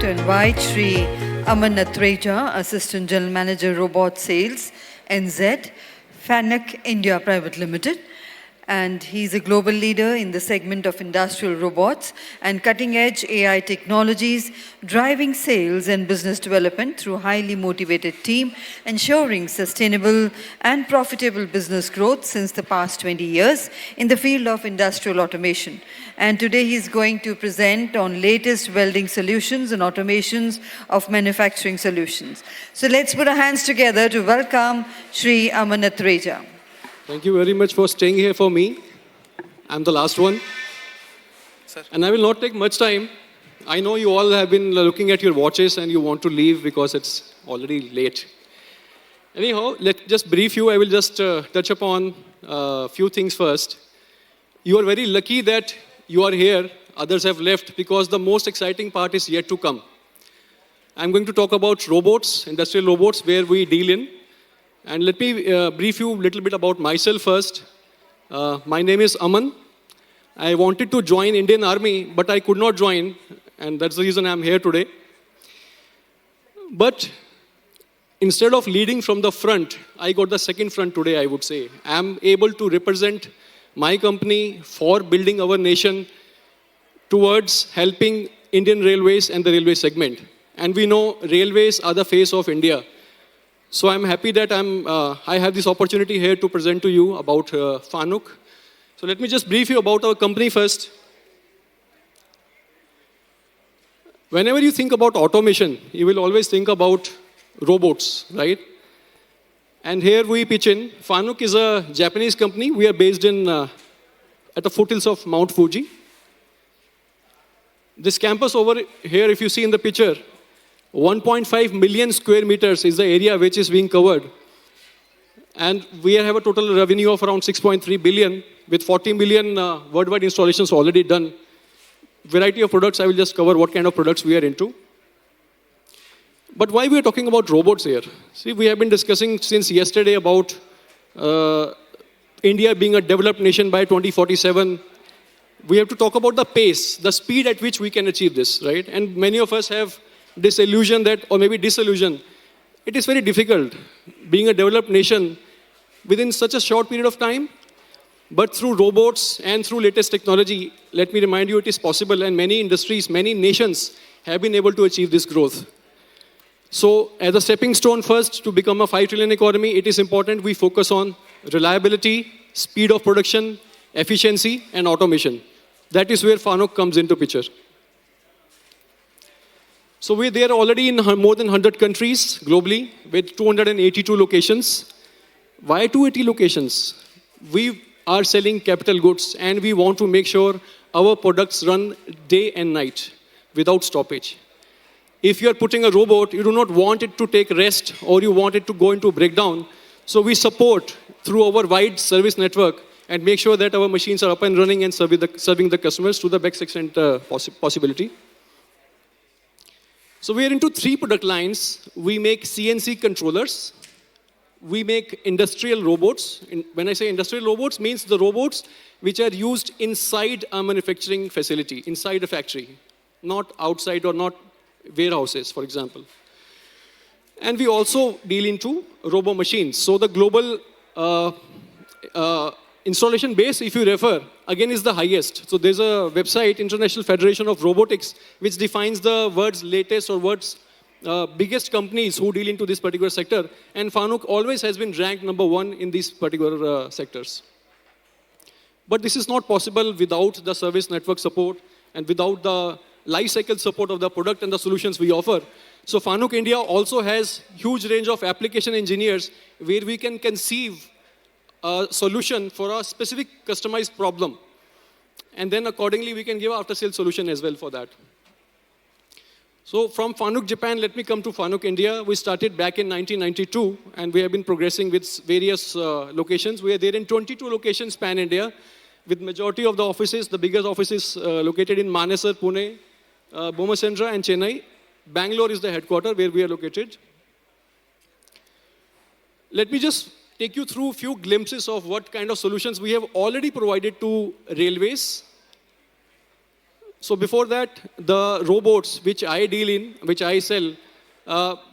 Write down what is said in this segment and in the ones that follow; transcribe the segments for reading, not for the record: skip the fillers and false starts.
to invite Shri Aman Natreja, Assistant General Manager, Robot Sales, NZ, FANUC India Private Limited. And he's a global leader in the segment of industrial robots and cutting-edge AI technologies, driving sales and business development through a highly motivated team, ensuring sustainable and profitable business growth since the past 20 years in the field of industrial automation. And today he's going to present on latest welding solutions and automations of manufacturing solutions. So let's put our hands together to welcome Shri Aman Natreja. Thank you very much for staying here for me. I'm the last one. Sir. And I will not take much time. I know you all have been looking at your watches and you want to leave because it's already late. Anyhow, let's just brief you. I will just touch upon a few things first. You are very lucky that you are here. Others have left because the most exciting part is yet to come. I'm going to talk about robots, industrial robots, where we deal in. And let me brief you a little bit about myself first. My name is Aman. I wanted to join Indian Army, but I could not join, and that's the reason I'm here today. But instead of leading from the front, I got the second front today, I would say. I'm able to represent my company for building our nation towards helping Indian Railways and the railway segment. And we know railways are the face of India. So I'm happy that I have this opportunity here to present to you about FANUC. So let me just brief you about our company first. Whenever you think about automation, you will always think about robots, right? And here we pitch in. FANUC is a Japanese company. We are based in at the foothills of Mount Fuji. This campus over here, if you see in the picture, 1.5 million square meters is the area which is being covered. And we have a total revenue of around 6.3 billion with 40 million worldwide installations already done. Variety of products, I will just cover what kind of products we are into. But why we are talking about robots here? See, we have been discussing since yesterday about India being a developed nation by 2047. We have to talk about the pace, the speed at which we can achieve this, right? And many of us have disillusion that, or maybe disillusion. It is very difficult being a developed nation within such a short period of time. But through robots and through latest technology, let me remind you, it is possible, and many industries, many nations have been able to achieve this growth. So as a stepping stone first to become a 5 trillion economy, it is important we focus on reliability, speed of production, efficiency, and automation. That is where FANUC comes into picture. So we're there already in more than 100 countries globally with 282 locations. Why 280 locations? We are selling capital goods and we want to make sure our products run day and night without stoppage. If you are putting a robot, you do not want it to take rest or you want it to go into breakdown. So we support through our wide service network and make sure that our machines are up and running and serving the customers to the best extent possibility. So we are into 3 product lines. We make CNC controllers. We make industrial robots. When I say industrial robots, means the robots which are used inside a manufacturing facility, inside a factory, not outside or not warehouses, for example. And we also deal into robo machines. So the global installation base, if you refer, again is the highest. So there's a website, International Federation of Robotics, which defines the world's latest or world's biggest companies who deal into this particular sector. And FANUC always has been ranked #1 in these particular sectors. But this is not possible without the service network support and without the life cycle support of the product and the solutions we offer. So FANUC India also has huge range of application engineers where we can conceive a solution for a specific customized problem. And then accordingly, we can give after-sales solution as well for that. So from FANUC Japan, let me come to FANUC India. We started back in 1992, and we have been progressing with various locations. We are there in 22 locations pan-India, with majority of the offices, the biggest offices located in Manesar, Pune, Bommasandra, and Chennai. Bangalore is the headquarters where we are located. Let me just take you through a few glimpses of what kind of solutions we have already provided to railways. So before that, the robots which I deal in, which I sell,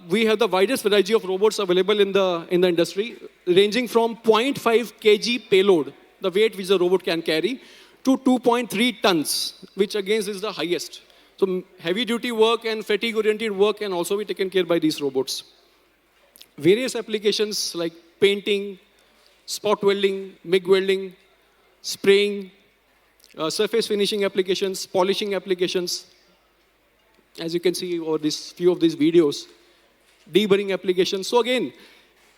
we have the widest variety of robots available in the industry, ranging from 0.5 kg payload, the weight which the robot can carry, to 2.3 tons, which again is the highest. So heavy duty work and fatigue oriented work can also be taken care by these robots. Various applications like painting, spot welding, MIG welding, spraying, surface finishing applications, polishing applications. As you can see over this few of these videos, deburring applications. So again,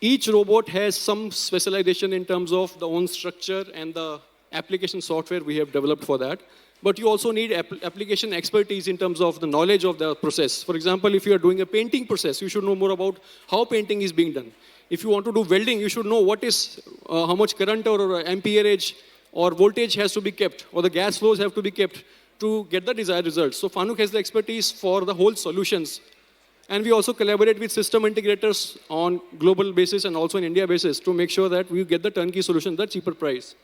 each robot has some specialization in terms of the own structure and the application software we have developed for that. But you also need application expertise in terms of the knowledge of the process. For example, if you are doing a painting process, you should know more about how painting is being done. If you want to do welding, you should know what is, how much current or amperage or voltage has to be kept, or the gas flows have to be kept to get the desired results. So Fanuc has the expertise for the whole solutions. And we also collaborate with system integrators on global basis and also in India basis to make sure that we get the turnkey solution at the cheaper price.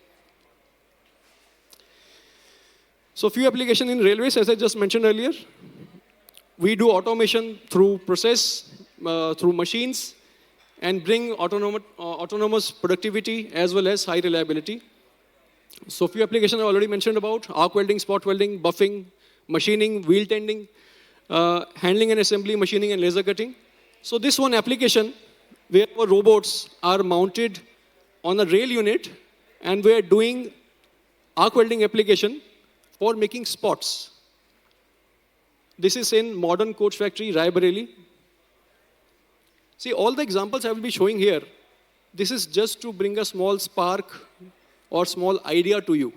So few applications in railways, as I just mentioned earlier. We do automation through process, through machines, and bring autonomous productivity as well as high reliability. So few applications I already mentioned about: arc welding, spot welding, buffing, machining, wheel tending, handling and assembly, machining and laser cutting. So this one application where our robots are mounted on a rail unit and we are doing arc welding application for making spots. This is in modern coach factory, Raebareli. See, all the examples I will be showing here, this is just to bring a small spark or small idea to you.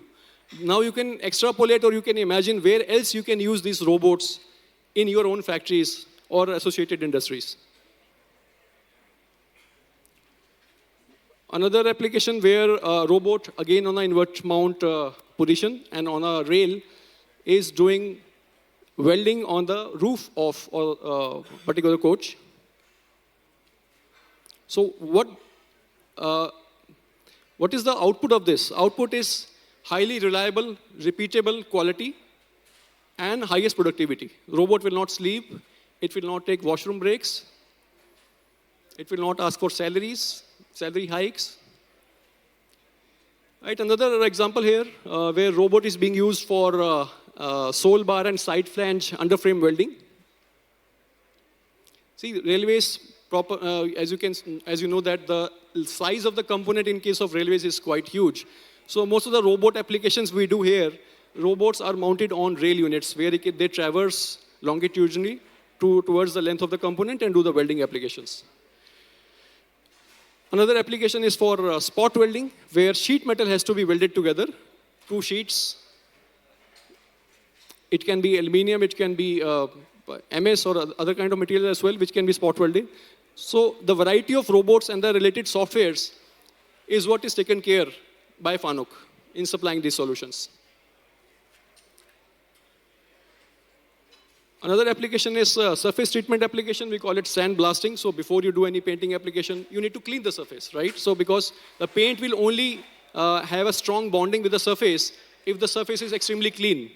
Now you can extrapolate or you can imagine where else you can use these robots in your own factories or associated industries. Another application where a robot, again on an invert mount position and on a rail, is doing welding on the roof of a particular coach. So what is the output of this? Output is highly reliable, repeatable quality, and highest productivity. The robot will not sleep, it will not take washroom breaks, it will not ask for salary hikes. Right, another example here where robot is being used for sole bar and side flange underframe welding. See, railways, as you know that the size of the component in case of railways is quite huge. So most of the robot applications we do here, robots are mounted on rail units where they traverse longitudinally towards the length of the component and do the welding applications. Another application is for spot welding, where sheet metal has to be welded together, two sheets. It can be aluminium, it can be MS or other kind of material as well, which can be spot welded. So the variety of robots and the related softwares is what is taken care by Fanuc in supplying these solutions. Another application is surface treatment application. We call it sand blasting. So before you do any painting application, you need to clean the surface, right? So because the paint will only have a strong bonding with the surface if the surface is extremely clean.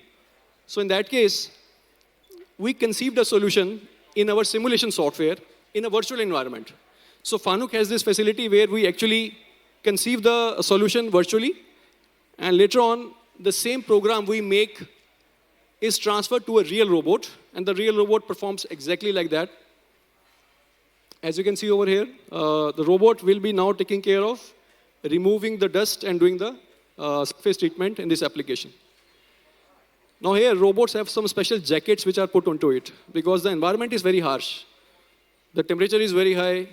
So in that case, we conceived a solution in our simulation software in a virtual environment. So Fanuc has this facility where we actually conceive the solution virtually, and later on, the same program we make is transferred to a real robot, and the real robot performs exactly like that. As you can see over here, the robot will be now taking care of removing the dust and doing the surface treatment in this application. Now here, robots have some special jackets which are put onto it because the environment is very harsh. The temperature is very high,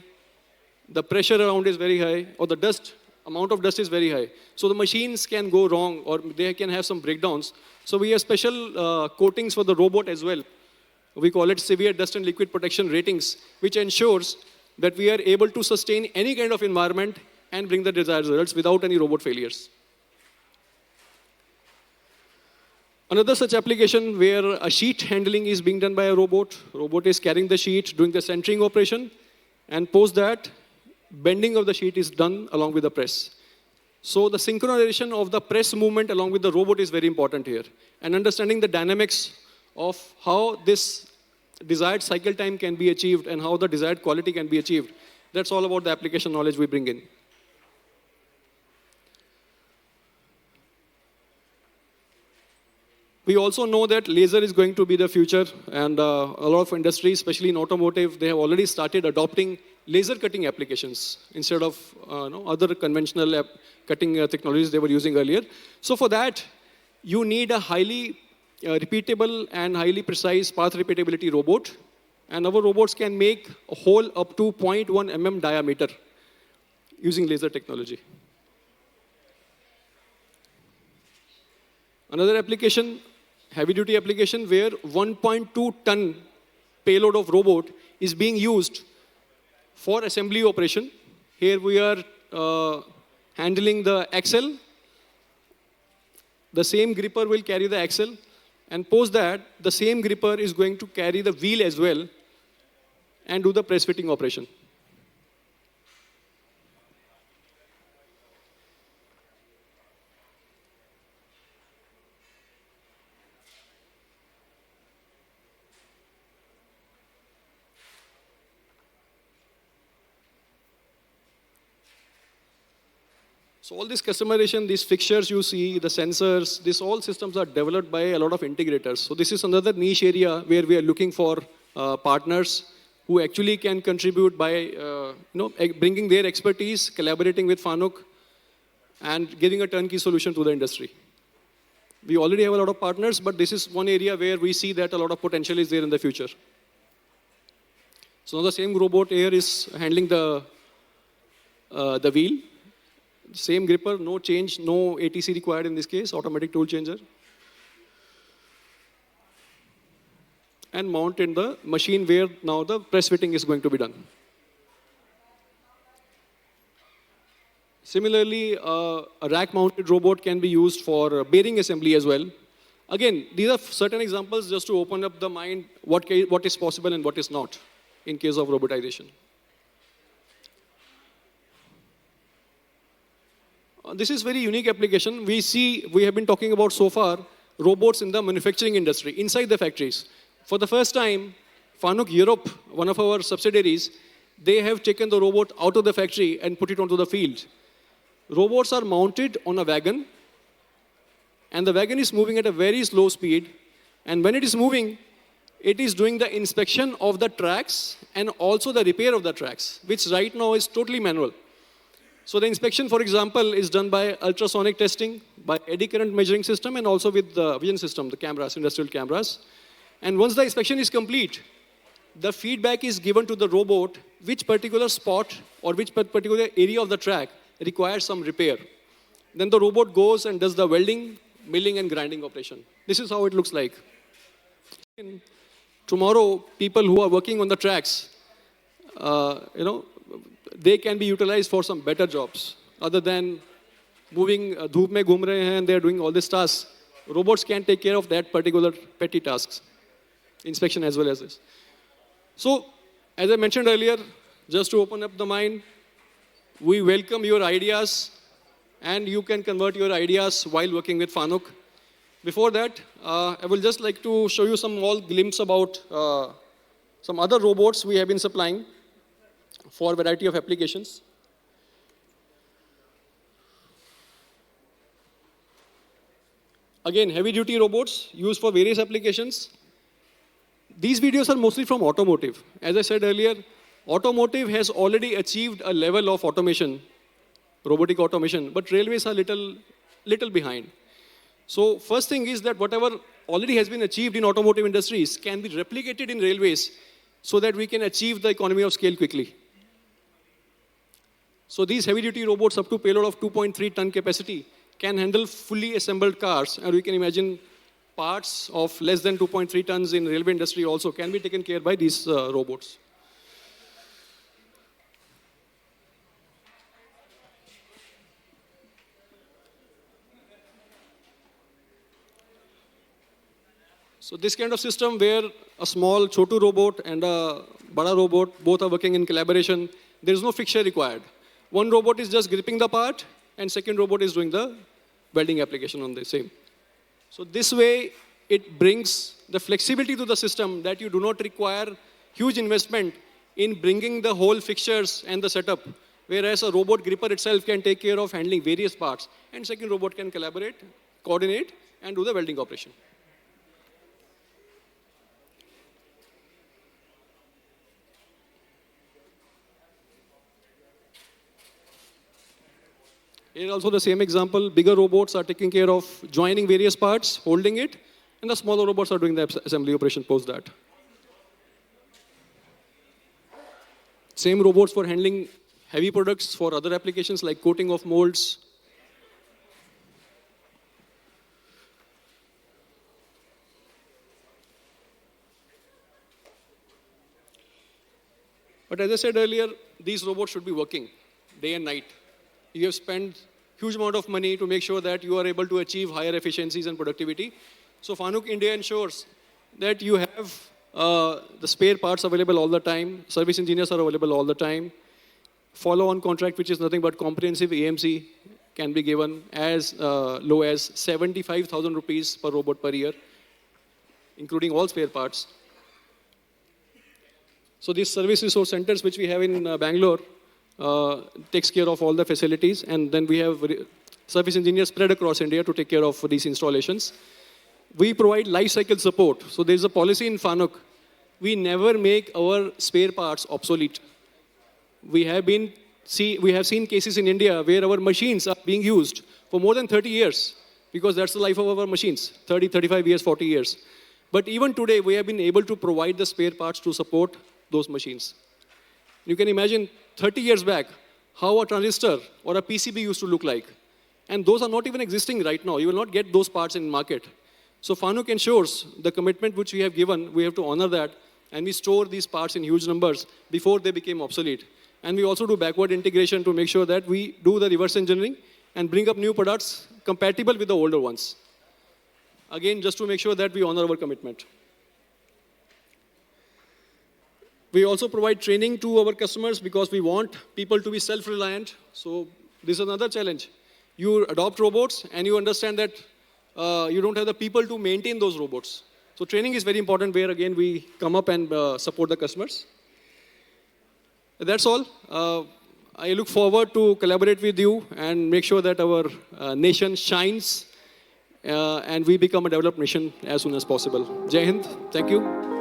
the pressure around is very high, or the amount of dust is very high. So the machines can go wrong or they can have some breakdowns. So we have special coatings for the robot as well. We call it severe dust and liquid protection ratings, which ensures that we are able to sustain any kind of environment and bring the desired results without any robot failures. Another such application where a sheet handling is being done by a robot. Robot is carrying the sheet, doing the centering operation, and post that, bending of the sheet is done along with the press. So the synchronization of the press movement along with the robot is very important here. and understanding the dynamics of how this desired cycle time can be achieved and how the desired quality can be achieved. That's all about the application knowledge we bring in. We also know that laser is going to be the future, and a lot of industries, especially in automotive, they have already started adopting laser cutting applications instead of other conventional cutting technologies they were using earlier. So for that, you need a highly repeatable and highly precise path repeatability robot, and our robots can make a hole up to 0.1 mm diameter using laser technology. Another application, heavy-duty application, where 1.2 ton payload of robot is being used for assembly operation. Here we are handling the axle. The same gripper will carry the axle, and post that, the same gripper is going to carry the wheel as well and do the press fitting operation. So all this customization, these fixtures you see, the sensors, these all systems are developed by a lot of integrators. So this is another niche area where we are looking for partners who actually can contribute by bringing their expertise, collaborating with FANUC, and giving a turnkey solution to the industry. We already have a lot of partners, but this is one area where we see that a lot of potential is there in the future. So now the same robot here is handling the wheel. Same gripper, no change, no ATC required in this case, automatic tool changer. And mount in the machine where now the press fitting is going to be done. Similarly, a rack-mounted robot can be used for bearing assembly as well. Again, these are certain examples just to open up the mind what is possible and what is not in case of robotization. This is very unique application. We have been talking about so far robots in the manufacturing industry, inside the factories. For the first time, FANUC Europe, one of our subsidiaries, they have taken the robot out of the factory and put it onto the field. Robots are mounted on a wagon, and the wagon is moving at a very slow speed. And when it is moving, it is doing the inspection of the tracks and also the repair of the tracks, which right now is totally manual. So the inspection, for example, is done by ultrasonic testing, by eddy current measuring system, and also with the vision system, the cameras, industrial cameras. And once the inspection is complete, the feedback is given to the robot which particular spot or which particular area of the track requires some repair. Then the robot goes and does the welding, milling, and grinding operation. This is how it looks like. Tomorrow, people who are working on the tracks, they can be utilized for some better jobs. Other than moving, dhoop mein ghum rahe hain, and they're doing all these tasks. Robots can take care of that particular petty tasks, inspection as well as this. So, as I mentioned earlier, just to open up the mind, we welcome your ideas, and you can convert your ideas while working with FANUC. Before that, I will just like to show you some small glimpse about some other robots we have been supplying for a variety of applications. Again, heavy-duty robots used for various applications. These videos are mostly from automotive. As I said earlier, automotive has already achieved a level of automation, robotic automation, but railways are little behind. So first thing is that whatever already has been achieved in automotive industries can be replicated in railways so that we can achieve the economy of scale quickly. So these heavy-duty robots up to payload of 2.3 ton capacity can handle fully assembled cars, and we can imagine parts of less than 2.3 tons in railway industry also can be taken care by these robots. So this kind of system where a small chotu robot and a bada robot both are working in collaboration, there is no fixture required. One robot is just gripping the part, and second robot is doing the welding application on the same. So this way, it brings the flexibility to the system that you do not require huge investment in bringing the whole fixtures and the setup, whereas a robot gripper itself can take care of handling various parts, and second robot can collaborate, coordinate, and do the welding operation. Here also the same example, bigger robots are taking care of joining various parts, holding it, and the smaller robots are doing the assembly operation post that. Same robots for handling heavy products for other applications like coating of molds. But as I said earlier, these robots should be working day and night. You have spent huge amount of money to make sure that you are able to achieve higher efficiencies and productivity. So Fanuc India ensures that you have the spare parts available all the time, service engineers are available all the time, follow-on contract, which is nothing but comprehensive AMC, can be given as low as 75,000 rupees per robot per year, including all spare parts. So these service resource centers which we have in Bangalore takes care of all the facilities, and then we have service engineers spread across India to take care of these installations. We provide life cycle support. So there's a policy in Fanuc. We never make our spare parts obsolete. We have seen cases in India where our machines are being used for more than 30 years because that's the life of our machines, 30, 35 years, 40 years. But even today, we have been able to provide the spare parts to support those machines. You can imagine 30 years back how a transistor or a PCB used to look like. And those are not even existing right now. You will not get those parts in market. So Fanuc ensures the commitment which we have given, we have to honor that, and we store these parts in huge numbers before they became obsolete. And we also do backward integration to make sure that we do the reverse engineering and bring up new products compatible with the older ones. Again, just to make sure that we honor our commitment. We also provide training to our customers because we want people to be self-reliant. So this is another challenge. You adopt robots and you understand that you don't have the people to maintain those robots. So training is very important where again we come up and support the customers. That's all. I look forward to collaborate with you and make sure that our nation shines and we become a developed nation as soon as possible. Jai Hind. Thank you.